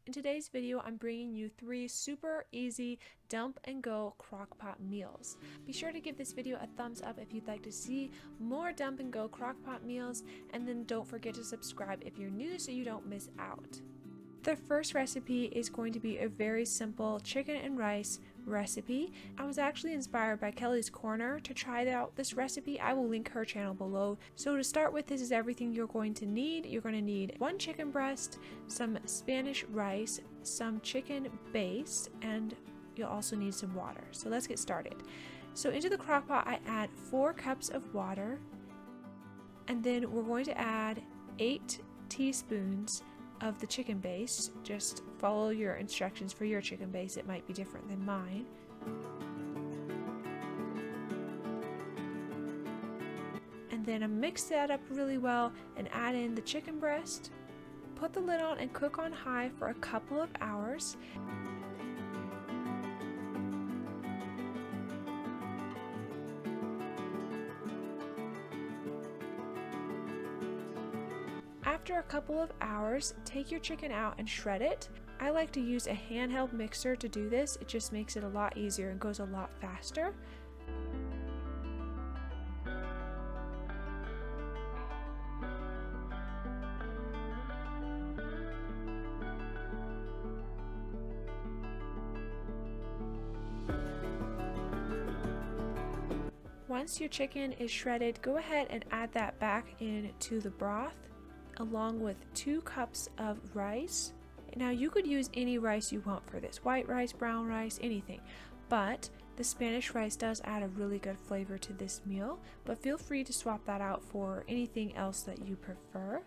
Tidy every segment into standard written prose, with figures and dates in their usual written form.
In today's video, I'm bringing you 3 super easy dump and go crock pot meals. Be sure to give this video a thumbs up if you'd like to see more dump and go crock pot meals, and then don't forget to subscribe if you're new so you don't miss out. The first recipe is going to be a very simple chicken and rice recipe. I was actually inspired by Kelly's Corner to try out this recipe. I will link her channel below. So to start with, this is everything you're going to need. You're going to need 1 chicken breast, some Spanish rice, some chicken base, and you'll also need some water. So let's get started. So into the crock pot, I add 4 cups of water, and then we're going to add 8 teaspoons of the chicken base. Just follow your instructions for your chicken base. It might be different than mine. And then I mix that up really well and add in the chicken breast. Put the lid on and cook on high for a couple of hours. After a couple of hours, take your chicken out and shred it. I like to use a handheld mixer to do this. It just makes it a lot easier and goes a lot faster. Once your chicken is shredded, go ahead and add that back into the broth, along with 2 cups of rice. Now you could use any rice you want for this, white rice, brown rice, anything, but the Spanish rice does add a really good flavor to this meal, but feel free to swap that out for anything else that you prefer.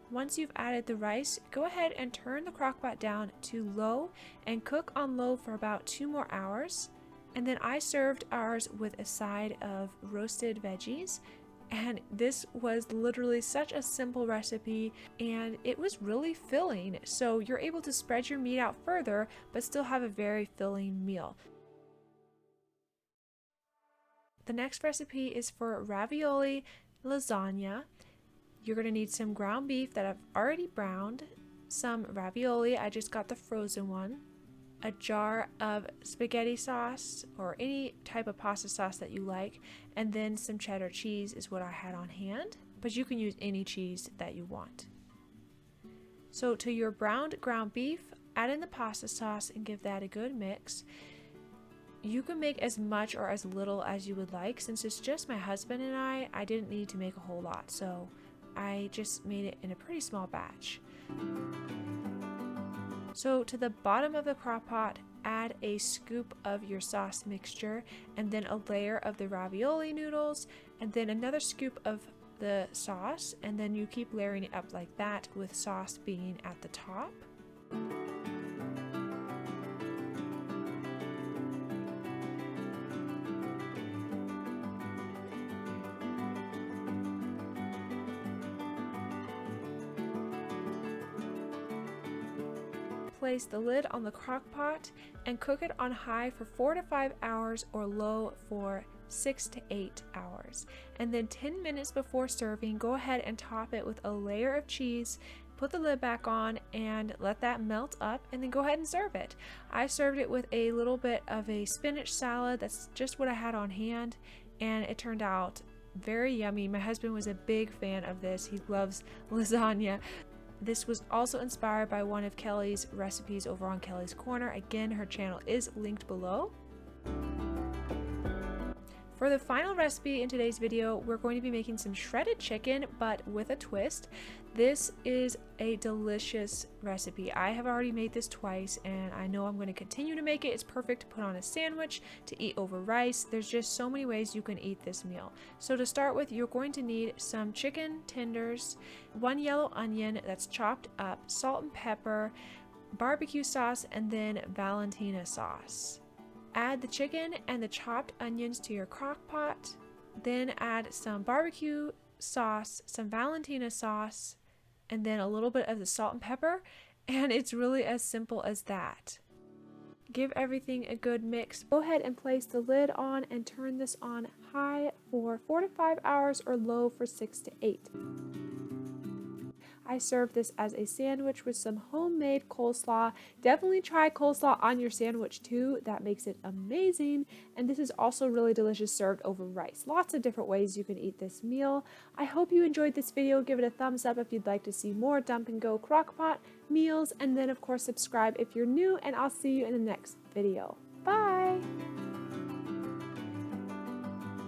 Once you've added the rice, go ahead and turn the crock pot down to low and cook on low for about 2 more hours. And then I served ours with a side of roasted veggies. And this was literally such a simple recipe, and it was really filling. So you're able to spread your meat out further, but still have a very filling meal. The next recipe is for ravioli lasagna. You're going to need some ground beef that I've already browned, some ravioli, I just got the frozen one, a jar of spaghetti sauce or any type of pasta sauce that you like, and then some cheddar cheese is what I had on hand, but you can use any cheese that you want. So to your browned ground beef, add in the pasta sauce and give that a good mix. You can make as much or as little as you would like. Since it's just my husband and I didn't need to make a whole lot, so I just made it in a pretty small batch. So to the bottom of the crock pot, add a scoop of your sauce mixture, and then a layer of the ravioli noodles, and then another scoop of the sauce, and then you keep layering it up like that, with sauce being at the top. Place the lid on the crock pot and cook it on high for 4 to 5 hours or low for 6 to 8 hours. And then 10 minutes before serving, go ahead and top it with a layer of cheese. Put the lid back on and let that melt up, and then go ahead and serve it. I served it with a little bit of a spinach salad. That's just what I had on hand, and it turned out very yummy. My husband was a big fan of this. He loves lasagna. This was also inspired by one of Kelly's recipes over on Kelly's Corner. Again, her channel is linked below. For the final recipe in today's video, we're going to be making some shredded chicken, but with a twist. This is a delicious recipe. I have already made this twice, and I know I'm going to continue to make it. It's perfect to put on a sandwich, to eat over rice. There's just so many ways you can eat this meal. So to start with, you're going to need some chicken tenders, 1 yellow onion that's chopped up, salt and pepper, barbecue sauce, and then Valentina sauce. Add the chicken and the chopped onions to your crock pot. Then add some barbecue sauce, some Valentina sauce, and then a little bit of the salt and pepper, and it's really as simple as that. Give everything a good mix. Go ahead and place the lid on and turn this on high for 4 to 5 hours or low for 6 to 8. I serve this as a sandwich with some homemade coleslaw. Definitely try coleslaw on your sandwich too. That makes it amazing. And this is also really delicious served over rice. Lots of different ways you can eat this meal. I hope you enjoyed this video. Give it a thumbs up if you'd like to see more Dump and Go Crockpot meals. And then of course subscribe if you're new, and I'll see you in the next video. Bye!